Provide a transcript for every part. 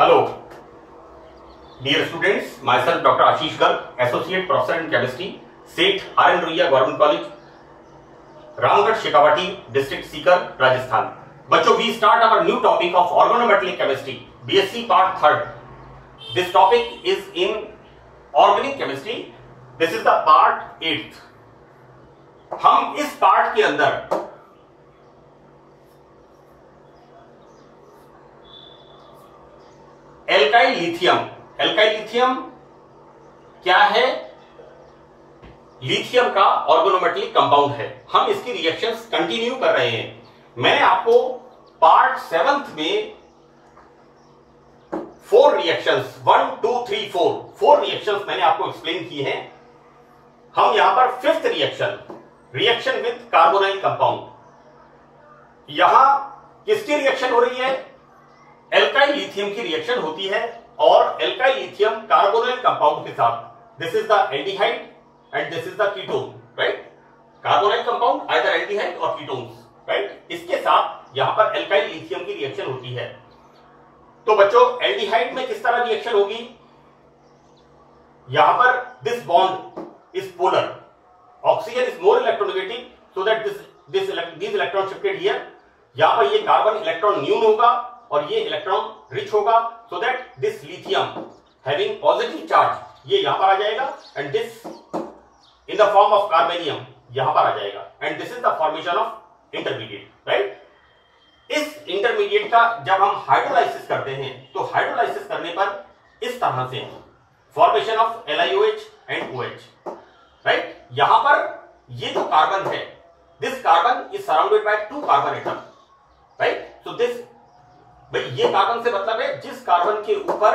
Hello, dear students. Myself, Dr. Ashish Garg, Associate Professor in Chemistry, SET R.N. Ruia Government College, Ramgarh Shekhawati, District Sikar, Rajasthan. बच्चों, we start our new topic of organometallic chemistry, BSc Part 3rd. This topic is in organic chemistry. This is the Part 8th. हम इस part के अंदर alkyl lithium क्या है? Lithium का organometallic compound है। हम इसकी रिएक्शंस कंटिन्यू कर रहे हैं। मैंने आपको पार्ट 7th में 4 रिएक्शंस 1 2 3 4 रिएक्शंस मैंने आपको एक्सप्लेन की हैं। हम यहां पर 5th reaction with carbonyl compound. यहां किसकी रिएक्शन हो रही है? एल्काइल लिथियम की रिएक्शन होती है और एल्काइल लिथियम कार्बोनाइल कंपाउंड के साथ, this is the aldehyde and this is the ketone, right? Carbonyl compound either aldehyde और कीटोन्स, राइट? इसके साथ यहां पर एल्काइल लिथियम की रिएक्शन होती है। तो बच्चों, एल्डिहाइड में किस तरह रिएक्शन होगी? यहां पर this bond is polar, oxygen is more electronegative, so that this electron shifted here. यहां पर ये कार्बन इलेक्ट्रॉन न्यून होगा और ये इलेक्ट्रॉन रिच होगा, so that this lithium having positive charge ये यहां पर आ जाएगा and this in the form of carbenium यहां पर आ जाएगा and this is the formation of intermediate, right? इस इंटरमीडिएट का जब हम हाइड्रोलाइसिस करते हैं तो हाइड्रोलाइसिस करने पर इस तरह से formation of LiOH and OH, right? यहां पर ये जो कार्बन है, this carbon is surrounded by 2 carbon atom, right? So this, भाई ये कार्बन से मतलब है जिस कार्बन के ऊपर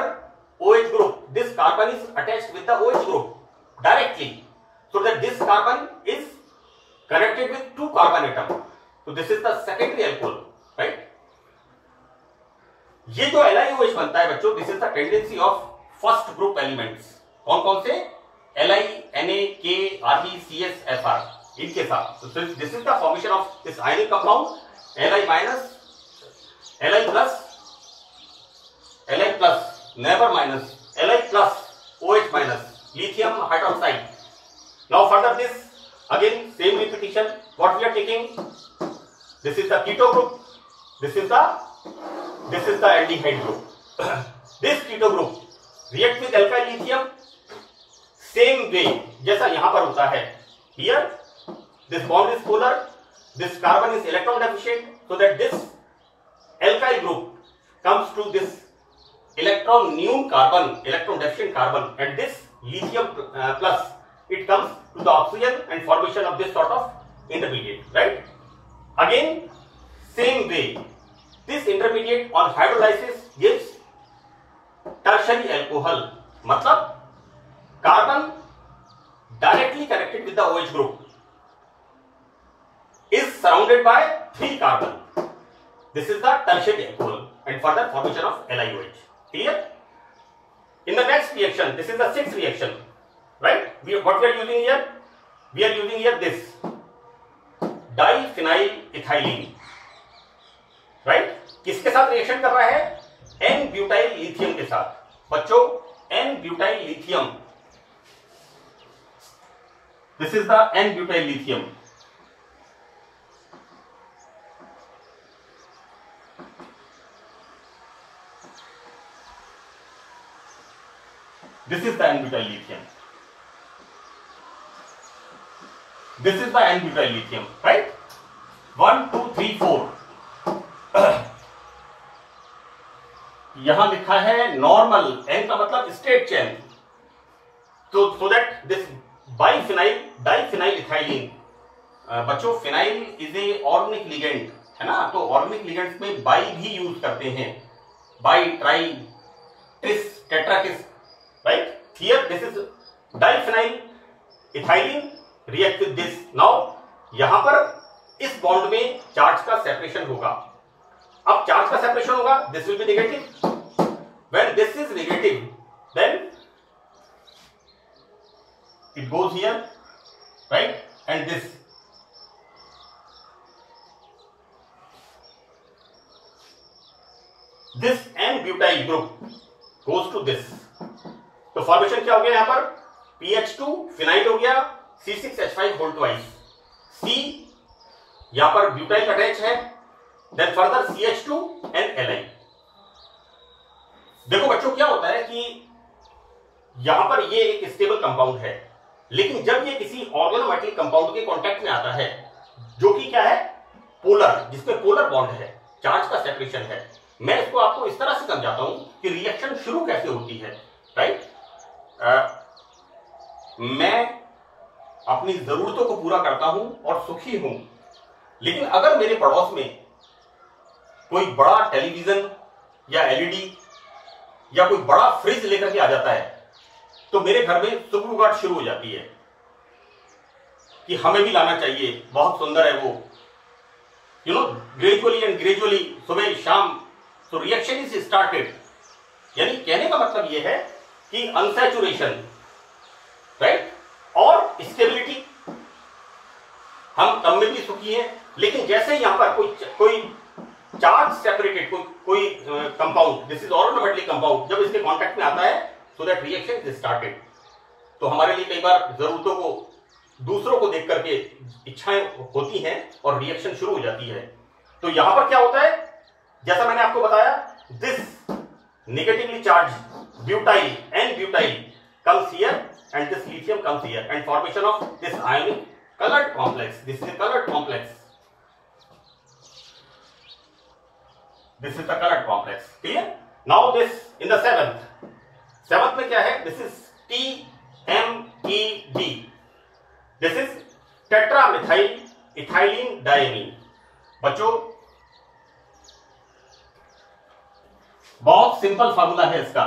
OH group, this carbon is attached with the OH group directly, so that this carbon is connected with 2 carbon atom, so this is the secondary alcohol, right? ये जो LiOH बनता है बच्चों, this is the tendency of first group elements. कौन कौन से? Li, Na, K, Re, CS, Fr, इनके साथ। This is the formation of this ionic compound Li minus, Li plus, Li plus, never minus, Li plus, OH minus, lithium hydroxide. Now further this, again same repetition. What we are taking? This is the keto group. This is the aldehyde group. This keto group react with alkyl lithium same way जैसा यहां पर होता है। Here this bond is polar, this carbon is electron deficient, so that this alkyl group comes to this electron neutral carbon, electron deficient carbon, and this lithium plus it comes to the oxygen and formation of this sort of intermediate, right? Again same way, this intermediate on hydrolysis gives tertiary alcohol, मतलब carbon directly connected with the OH group is surrounded by 3 carbon. This is the tertiary alcohol and further formation of LiOH. Clear? In the next reaction, this is the 6th reaction, right? What we are using here? We are using here this diphenyl ethylene, right? किसके साथ reaction कर रहा है? N-butyl lithium के साथ। बच्चों, N-butyl lithium, this is the N-butyl lithium. This is the N-butyl lithium. This is the N-butyl lithium, right? 1 2 3 4 यहां लिखा है नॉर्मल, N का मतलब straight chain, so that this diphenyl ethylene, बच्चों phenyl is a organic ligand है ना, तो organic ligands में बाई भी यूज करते हैं, bi, tri, tris, tetrakis, right? Here this is diphenyl ethylene react with this. Now यहां पर इस बॉन्ड में चार्ज का सेपरेशन होगा। अब चार्ज का सेपरेशन होगा, this will be negative. When this is negative, then it goes here, right? And this N-butyl group goes to this. तो फॉर्मेशन क्या हो गया यहां पर? PH2 फिनाइल हो गया, C6H5 होल ट्वाइस, C यहां पर ब्यूटाइल अटैच है, then further CH2 and Li. देखो बच्चों क्या होता है कि यहां पर ये एक स्टेबल कंपाउंड है, लेकिन जब ये किसी ऑर्गेनोमेटल कंपाउंड के कांटेक्ट में आता है जो कि क्या है, पोलर, जिसमें पोलर बॉन्ड है, चार्ज का सेपरेशन है, मैं इसको आपको इस तरह से समझाता हूं कि रिएक्शन शुरू कैसे होती है. राइट, मैं अपनी जरूरतों को पूरा करता हूं और सुखी हूं, लेकिन अगर मेरे पड़ोस में कोई बड़ा टेलीविजन या एलईडी या कोई बड़ा फ्रिज लेकर के आ जाता है तो मेरे घर में सुगबुगाहट शुरू हो जाती है कि हमें भी लाना चाहिए, बहुत सुंदर है वो, you know, gradually and gradually, सुबह शाम. So reaction is started. यानी कहने का मतलब यह है कि अनसैचुरेशन, राइट, और स्टेबिलिटी, हम तब में भी सुखी हैं, लेकिन जैसे यहां पर कोई चार्ज सेपरेटेड कोई compound, this is organometallic compound, जब इसके कांटेक्ट में आता है so that reaction is started. तो हमारे लिए कई बार जरूरतों को, दूसरों को देख करके इच्छाएं होती हैं और रिएक्शन शुरू हो जाती है. तो यहां पर क्या होता है, जैसा मैंने आपको बताया, this negatively charge butyl and butyl comes here and this lithium comes here and formation of this ionic colored complex. This is a colored complex. This is the colored complex. Clear? Now this in the seventh में क्या है? This is TMED. This is tetramethyl ethylene diamine. बच्चों बहुत simple formula है इसका.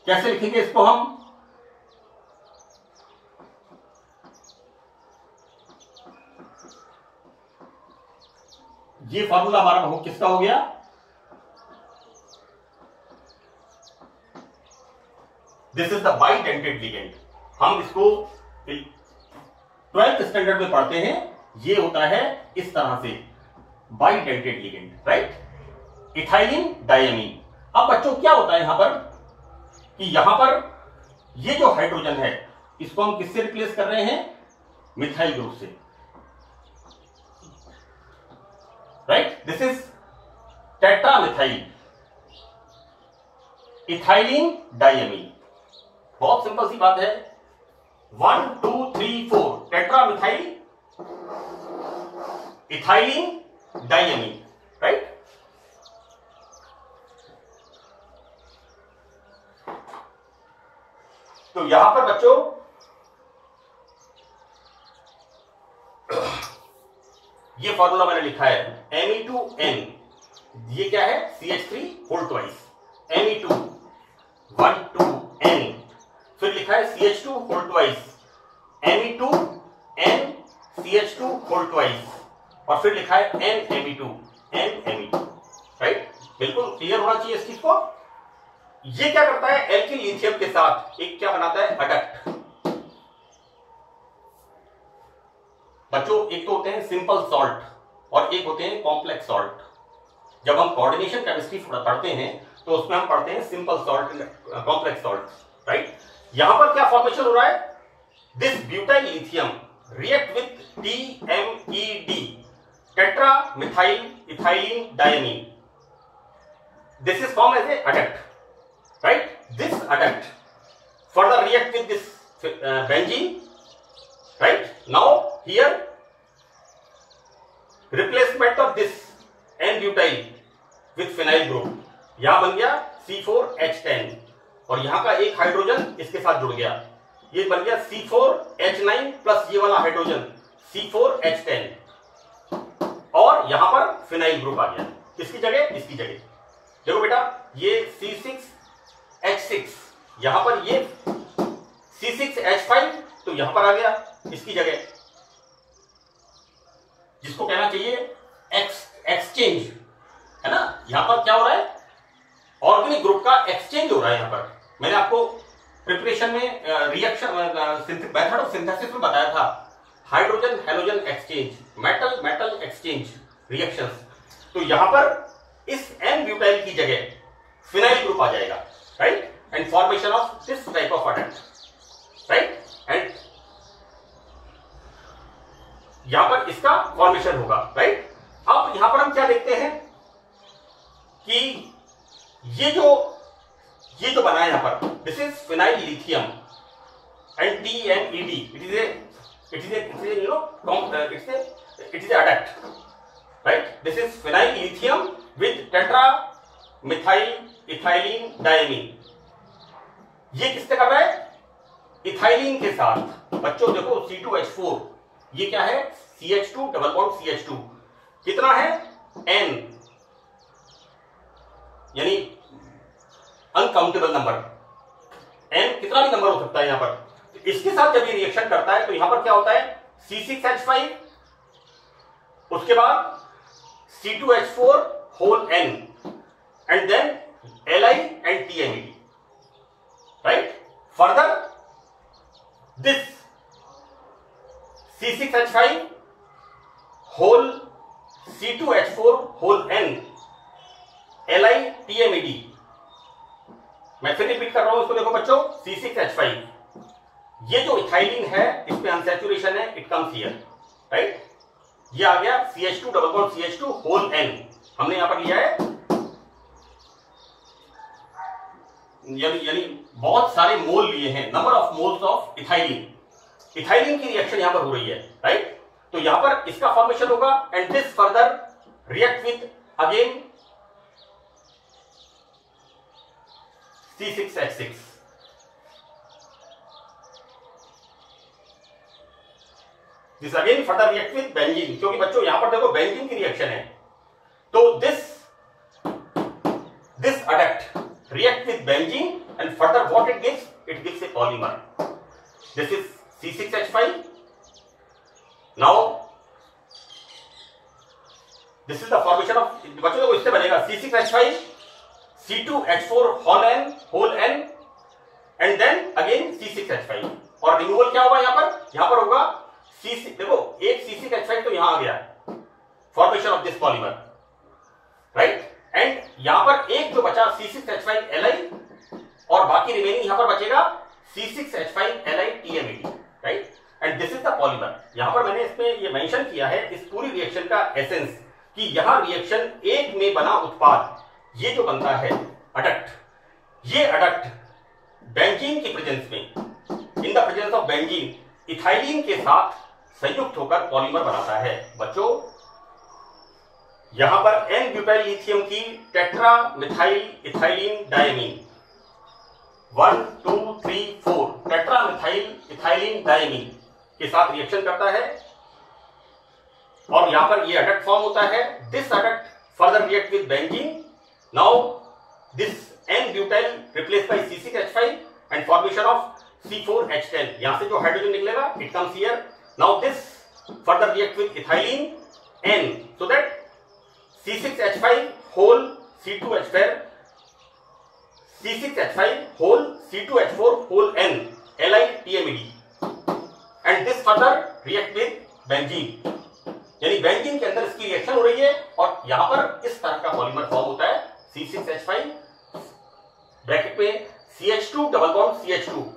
कैसे लिखेंगे इसको हम? ये फार्मूला हमारा किसका हो गया? This is the bidentate ligand. हम इसको 12th स्टैंडर्ड में पढ़ते हैं. ये होता है इस तरह से, bidentate ligand, right, ethylene diamine. अब बच्चों क्या होता है यहां पर कि यहां पर ये जो हाइड्रोजन है इसको हम किससे रिप्लेस कर रहे हैं? मिथाइल ग्रुप से, right. This is टेट्रामिथाइल ethylene diamine. बहुत सिंपल सी बात है. 1 2 3 4 टेट्रामिथाइल इथाइलिन डायमीन, राइट. तो यहां पर बच्चों ये फॉर्मूला मैंने लिखा है Me2N. ये क्या है? CH3 whole twice, Me2 1 2 N. फिर लिखा है CH2 whole twice, Me2N CH2 whole twice, और फिर लिखा है NMe2 NMe2, राइट. बिल्कुल क्लियर होना चाहिए इस चीज को. ये क्या करता है? एल्किल लिथियम के साथ एक क्या बनाता है? अडक्ट. बच्चों एक तो होते हैं सिंपल सॉल्ट और एक होते हैं कॉम्प्लेक्स सॉल्ट. जब हम कोऑर्डिनेशन केमिस्ट्री पढ़ते हैं तो उसमें हम पढ़ते हैं simple salt and complex salt, right. यहां पर क्या फॉर्मेशन हो रहा है? This butyl lithium react with TMED, tetra methyl ethylene diamine. This is form as a adduct, right. This adduct further react with this benzene, right. Now here replacement of this N-butyl with phenyl group, यहां बन गया C4H10 और यहां का एक hydrogen इसके साथ जुड़ गया, ये बन गया C4H9 प्लस ये वाला हाइड्रोजन C4H10, और यहां पर फिनाइल ग्रुप आ गया. किसकी जगह? इसकी जगह. देखो बेटा, ये C6H6, यहां पर ये C6H5 तो यहां पर आ गया इसकी जगह, जिसको कहना चाहिए एक्सचेंज, है ना. यहां पर क्या हो रहा है? ऑर्गेनिक ग्रुप का एक्सचेंज हो रहा है. यहां पर मैंने आपको प्रिपरेशन में रिएक्शन मेथड ऑफ सिंथेसिस में बताया था, hydrogen halogen exchange, metal metal exchange reactions. तो यहां पर इस N ब्यूटाइल की जगह फिनाइल ग्रुप आ जाएगा, right. and formation of this type of adduct, right? And यहां पर इसका फॉर्मेशन होगा, राइट? अब यहां पर हम क्या देखते हैं कि ये जो बना है यहां पर, this is phenyl lithium and TMED, it is a adduct, right? This is phenyl lithium with tetramethyl ethylene diamine. ये किससे कर रहा है? इथाइलिन के साथ। बच्चों देखो C2H4, ये क्या है? CH2 डबल बॉन्ड CH2, कितना है? N, यानी अनकाउंटेबल नंबर। N कितना भी नंबर हो सकता है यहां पर। इसके साथ जब ये रिएक्शन करता है तो यहां पर क्या होता है? C6H5, उसके बाद C2H4 whole N and then Li and TMED, right? Further, this C6H5 whole C2H4 whole N Li TMED, मैं फिर रिपीट कर रहा हूं इसको, देखो बच्चों, C6H5, ये जो इथाइलिन है इस पे अनसैचुरेशन है, इट कम्स हियर, राइट? ये आ गया CH2 double bond CH2 whole N, हमने यहां पर लिया है, यानी बहुत सारे मोल लिए हैं, number of moles of ethylene. Ethylene की रिएक्शन यहां पर हो रही है, राइट? तो यहां पर इसका फॉर्मेशन होगा and this further react with again C6H6, this again further react with benzene, क्योंकि बच्चों यहां पर देखो बेंजीन की रिएक्शन है, तो this adduct react with benzene and further what it gives a polymer. This is C6H5. Now this is the formation of, बच्चों देखो इससे बनेगा C6H5 C2H4 whole N and then again C6H5, और removal क्या होगा यहां पर होगा देखो एक C6H5 तो यहां आ गया, formation of this polymer, right? And यहां पर एक जो बचा C6H5 Li और बाकी रिमेनिंग यहां पर बचेगा C6H5 Li TMED, right? And this is the polymer. यहां पर मैंने इसमें ये मेंशन किया है इस पूरी रिएक्शन का एसेंस, कि यहां रिएक्शन एक में बना उत्पाद, ये जो बनता है अडक्ट, ये अडक्ट बेंजीन की प्रेजेंस में, in the presence of benzene, ethylene के साथ संयुक्त होकर पॉलीमर बनाता है। बच्चों यहां पर N-ब्यूटाइल लिथियम की टेट्रामेथाइल इथाइलिन डायमीन 1 2 3 4 टेट्रामेथाइल इथाइलिन डायमीन के साथ रिएक्शन करता है और यहां पर ये अडक्ट फॉर्म होता है। This adduct further react with benzene, now this n butyl replace by C6H5 and formation of C4H10, यहां से जो हाइड्रोजन निकलेगा it comes here. Now this further react with ethylene N so that C6H5 whole C2H4 C6H5 whole C2H4 whole N Li TMED and this further react with benzene, यानी benzene के अंदर इसकी reaction हो रही है और यहां पर इस तरह का पॉलीमर फॉर्म होता है C6H5 ब्रैकेट में CH2 double bond CH2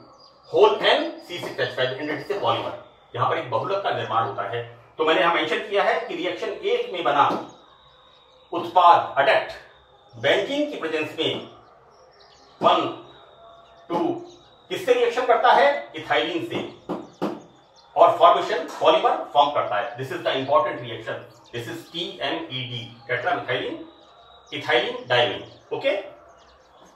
whole N C6H5 and it is a polymer. यहां पर एक बहुलक का निर्माण होता है। तो मैंने यहां मेंशन किया है कि रिएक्शन एक में बना उत्पाद अडक्ट बेंजीन की प्रेजेंस में 1 2 किससे रिएक्शन करता है? इथाइलिन से, और फॉर्मेशन पॉलीमर फॉर्म करता है। This is the important reaction, this is TMED, tetramethyl ethylene diamine. Okay,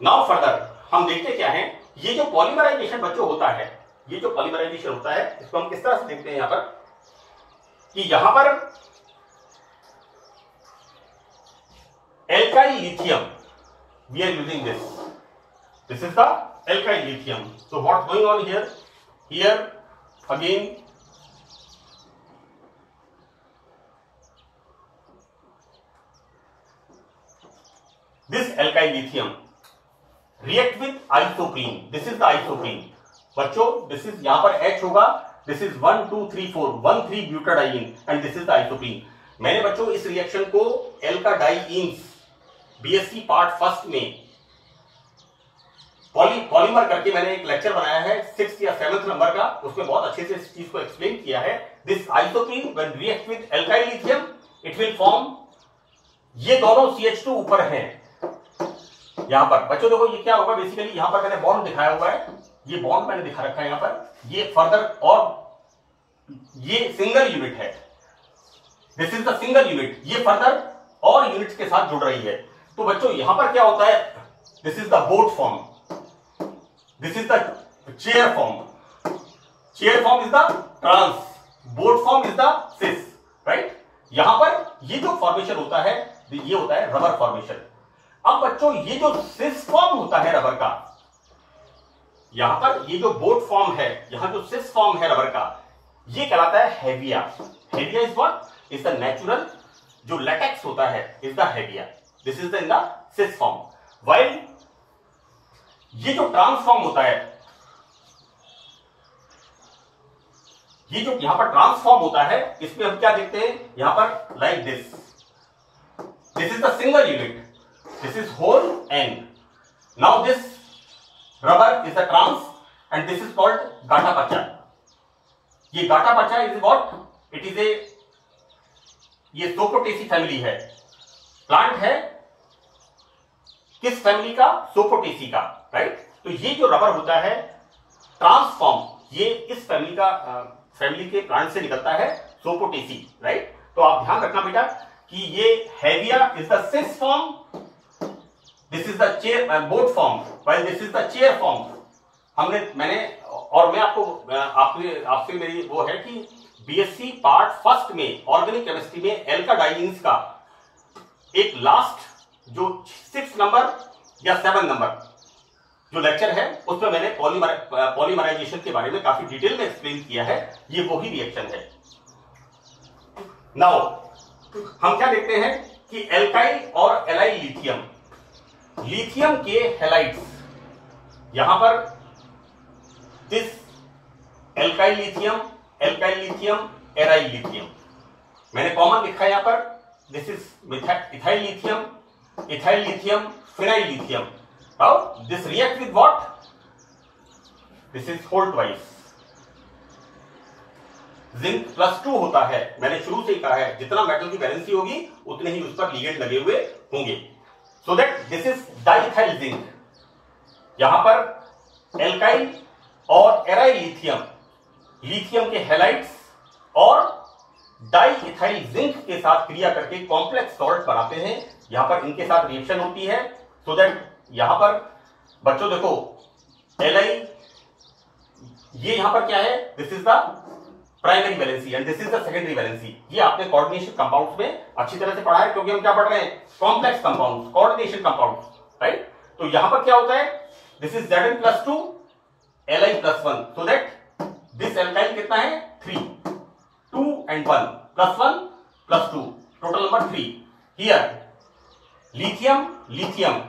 now further हम देखते क्या है, ये जो पॉलीमराइजेशन बच्चों होता है, ये जो पॉलीमराइजेशन होता है इसको हम किस तरह से देखते हैं यहां पर, कि यहां पर alkyl lithium we are using this is the alkyl lithium. So what's going on here again this alkyl lithium react with isoprene, this is the isoprene बच्चों, this is यहां पर H होगा, this is 1 2 3 4 1 3 butadiene and this is the isoprene। मैंने बच्चों इस reaction को एल्काडाइइन्स BSc part first में polymer करके मैंने एक लेक्चर बनाया है 6th या 7th नंबर का, उसमें बहुत अच्छे से इस चीज को एक्सप्लेन किया है। This isoprene when react with alkyl lithium it will form, ये दोनों CH2 ऊपर हैं यहां पर बच्चों। देखो ये क्या होगा बेसिकली, यहां पर मैंने बॉन्ड दिखाया हुआ है, ये बॉन्ड मैंने दिखा रखा है यहां पर, ये फर्दर और ये सिंगल यूनिट है, this is the single unit, ये फर्दर और यूनिट्स के साथ जुड़ रही है। तो बच्चों यहां पर क्या होता है, this is the boat form, this is the chair form, chair form is the trans, boat form is the cis, right. यहां पर ये जो फॉर्मेशन होता है ये होता है रबर फॉर्मेशन। अब बच्चों ये जो सिस फॉर्म होता है रबर का, यहां पर ये जो बोट फॉर्म है, यहां जो सिस फॉर्म है रबर का, ये कहलाता है Hevea. Hevea is what, is the natural, जो लेटेक्स होता है is the Hevea, this is the in the cis form. While ये जो ट्रांसफॉर्म होता है, ये जो यहां पर ट्रांसफॉर्म होता है, इसमें हम क्या देखते हैं यहां पर like this, this is the single unit, this is whole end. Now this rubber is the trans and this is called gata pacha. ये gata pacha is what? It is a, ये सोपोटेसी फैमिली है, plant है किस family का, सोपोटेसी का, right. तो ये जो रबर होता है ट्रांसफॉर्म, ये इस फैमिली का, फैमिली के प्लांट से निकलता है, सोपोटेसी, राइट। तो आप ध्यान रखना बेटा कि ये Hevea is the cis form, this is the chair boat form, while this is the chair form. मैंने और मैं आपसे मेरी वो है कि बीएससी पार्ट फर्स्ट में ऑर्गेनिक केमिस्ट्री में एल्काडाइंस का एक लास्ट जो 6 नंबर या 7 नंबर जो लेक्चर है उसमें मैंने पॉलीमराइजेशन के बारे में काफी डिटेल में एक्सप्लेन किया है, ये वही रिएक्शन है। नाउ हम क्या देखते हैं कि एल्काइल और एलाइल लिथियम, लिथियम के हैलाइड्स, यहां पर this alkyl lithium, aryl lithium मैंने कॉमन लिखा है यहां पर, this is ethyl lithium, phenyl lithium. Now this react with what, this is hold wise, zinc +2 होता है, मैंने शुरू से ही कहा है जितना मेटल की वैलेंसी होगी उतने ही उस पर लिगेंड लगे हुए होंगे। So that this is diethyl zinc, यहां पर एल्काइल और एराइल लिथियम, लिथियम के हैलाइड्स और डाइइथाइल जिंक के साथ क्रिया करके कॉम्प्लेक्स सॉल्ट बनाते हैं, यहां पर इनके साथ रिएक्शन होती है। सो दैट यहां पर बच्चों देखो एलआई, ये यहां पर क्या है, this is the primary valency and this is the secondary valency. ये आपने कोऑर्डिनेशन कंपाउंड्स में अच्छी तरह से पढ़ा है, क्योंकि हम क्या पढ़ रहे हैं, complex compounds, coordination compounds, right. तो यहां पर क्या होता है, this is Zn+2 Li+1, so that this alkyl कितना है 3, 2 and 1 +1 +2 total number 3। Here lithium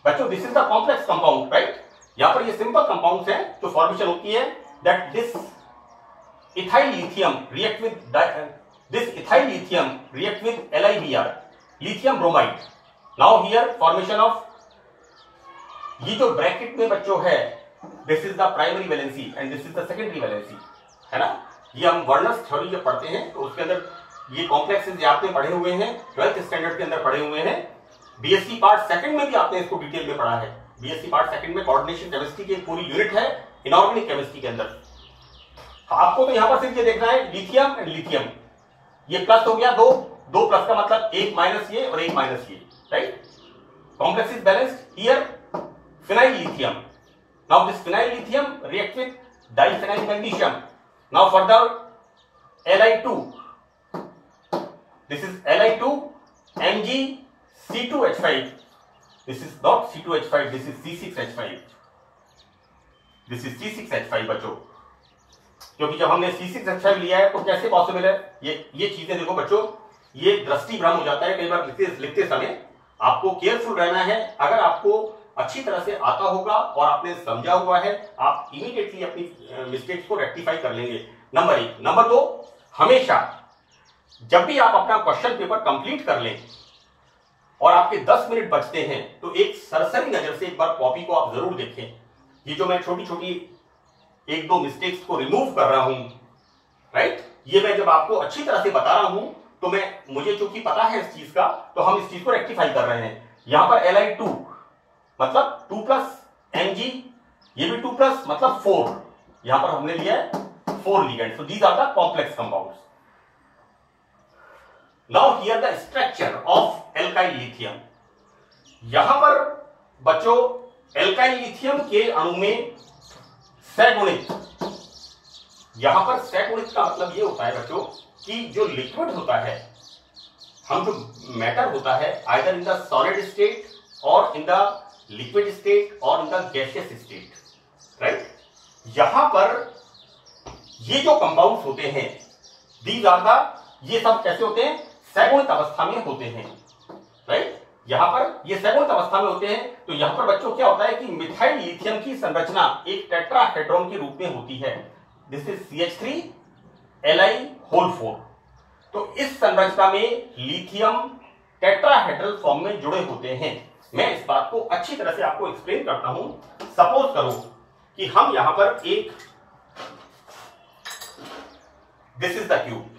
बच्चों this is the complex compound, right. यहां पर ये सिंपल कंपाउंड्स हैं जो फॉर्मेशन होती है, that this ethyl lithium react with this ethyl lithium react with LiBr, lithium bromide. Now here formation of, ये जो ब्रैकेट में बच्चों है, this is the primary valency and this is the secondary valency, है ना। ये हम वर्नर्स थ्योरी जब पढ़ते हैं तो उसके अंदर ये कॉम्प्लेक्सेस आपने पढ़े हुए हैं, 12th स्टैंडर्ड के अंदर पढ़े हुए हैं। बीएससी पार्ट सेकंड में भी आपने इसको डिटेल में पढ़ा है। बीएससी पार्ट सेकंड में कोऑर्डिनेशन केमिस्ट्री की पूरी यूनिट है इनऑर्गेनिक केमिस्ट्री के अंदर। आपको तो यहां पर सिर्फ ये देखना है लिथियम एंड लिथियम, ये प्लस हो गया, दो प्लस का मतलब एक माइनस ये और एक माइनस ये, right. Complex is balanced. Here phenyl lithium, now this phenyl lithium react with diphenyl magnesium, now further Li2, this is Li2 Mg(C2H5), this is not C2H5, this is C6H5, this is C6H5 बच्चों, क्योंकि जब हमने C6H5 लिया है तो कैसे possible है, ये चीजें देखो बच्चों, ये दृष्टि भ्रम हो जाता है कई बार लिखते समय। आपको केयरफुल रहना है, अगर आपको अच्छी तरह से आता होगा और आपने समझा हुआ है, आप इमीडिएटली अपनी मिस्टेक्स को रेक्टिफाई कर लेंगे। नंबर 1। नंबर 2, हमेशा जब भी आप अपना क्वेश्चन पेपर कंप्लीट कर लें और आपके 10 मिनट बचते हैं तो एक सरसरी नजर से एक बार कॉपी को आप जरूर देखें। ये जो मैं छोटी छोटी एक दो मिस्टेक्स को रिमूव कर रहा हूं, राइट, ये मैं जब आपको अच्छी तरह से बता रहा हूं तो मुझे चूंकि पता है इस चीज का, तो हम इस चीज को रेक्टिफाई कर रहे हैं। यहां पर Li2 मतलब 2 प्लस Mg, ये भी 2 प्लस मतलब 4, यहां पर हमने लिया है 4 ligand. So these are the complex compounds. Now here the structure of alkyl lithium. यहां पर बच्चों एल्काइल लिथियम के अणु में सगुणित, यहां पर सगुणित का मतलब ये होता है बच्चों कि जो लिक्विड होता है, हम जो मैटर होता है either in the solid state और इन द लिक्विड स्टेट और in the gaseous state, right, यहां पर ये जो कंपाउंड्स होते हैं दीज आर द, ये सब कैसे होते हैं, सगुणित अवस्था में होते हैं, राइट, यहां पर ये सगुणित अवस्था में होते हैं। तो यहां पर बच्चों क्या होता है कि मिथाइल लिथियम की संरचना एक टेट्राहेड्रॉन के रूप में होती है। This is CH3Li4। तो इस संरचना में लिथियम टेट्राहेड्रल फॉर्म में जुड़े होते हैं। मैं इस बात को अच्छी तरह से आपको एक्सप्लेन करता हूं। सपोज करो कि हम यहां पर एक, दिस इज द क्यूब,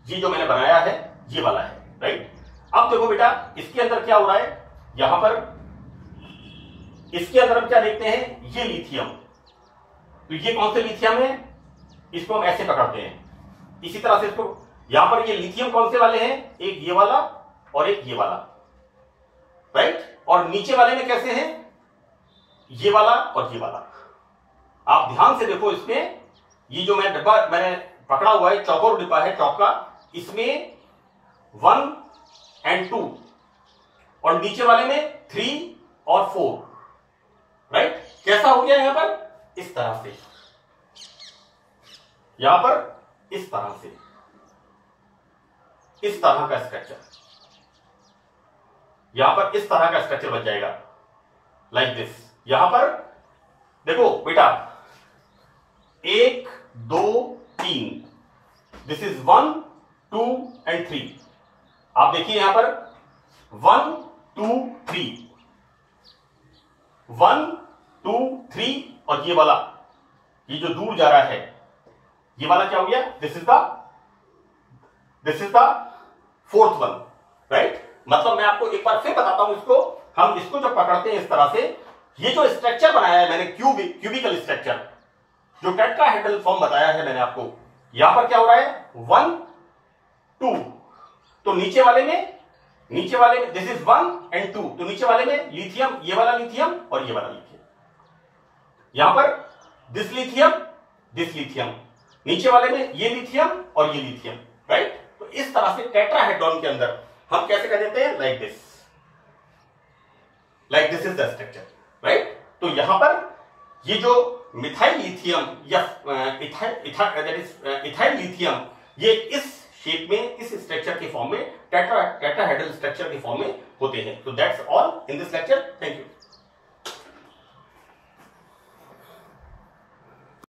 ये जो मैंने बनाया है ये वाला है, राइट। अब देखो बेटा इसके अंदर क्या हो रहा है, यहां पर इसके अंदर हम क्या देखते हैं, ये लिथियम, तो ये कौन से लिथियम है, इसको हम ऐसे पकड़ते हैं। इसी तरह से इसको, यहां पर ये लिथियम कौन से वाले हैं, एक ये वाला और एक ये वाला, राइट, और नीचे वाले में कैसे हैं, ये वाला और ये वाला। आप ध्यान से देखो इसमें, ये जो मैं डिब्बा मैंने पकड़ा हुआ है, चौकोर डिब्बा है चौक का, इसमें 1 और 2 और नीचे वाले में 3 और 4, राइट। कैसा हो गया यहां पर, इस तरह से, यहां पर इस तरह से, इस तरह का स्ट्रक्चर, यहां पर इस तरह का स्ट्रक्चर बन जाएगा, लाइक दिस। यहां पर देखो बेटा 1 2 3, दिस इज 1 2 और 3। आप देखिए यहां पर 1 2 3, 1 2 3 और ये वाला, ये जो दूर जा रहा है ये वाला क्या हो गया, this is the 4th one, right. मतलब मैं आपको एक बार फिर बताता हूं इसको, हम इसको जब पकड़ते हैं इस तरह से, ये जो स्ट्रक्चर बनाया है मैंने क्यूबिकल स्ट्रक्चर, जो टेट्राहेड्रल फॉर्म बताया है मैंने आपको, यहां पर क्या हो रहा है 1 2, तो नीचे वाले में दिस इज 1 और 2, तो नीचे वाले में लिथियम, ये वाला लिथियम और ये वाला लिथियम, यहां पर दिस लिथियम, नीचे वाले में ये लिथियम और ये लिथियम, राइट। तो इस तरह से टेट्राहेड्रॉन के अंदर हम कैसे कर देते हैं, like this is the structure, right. तो यहां पर ये जो मिथाइल लिथियम या इथाइल लिथियम, ये इस शेप में, इस स्ट्रक्चर के फॉर्म में, टेट्राहेड्रल स्ट्रक्चर के फॉर्म में होते हैं। तो that's all in this lecture. Thank you.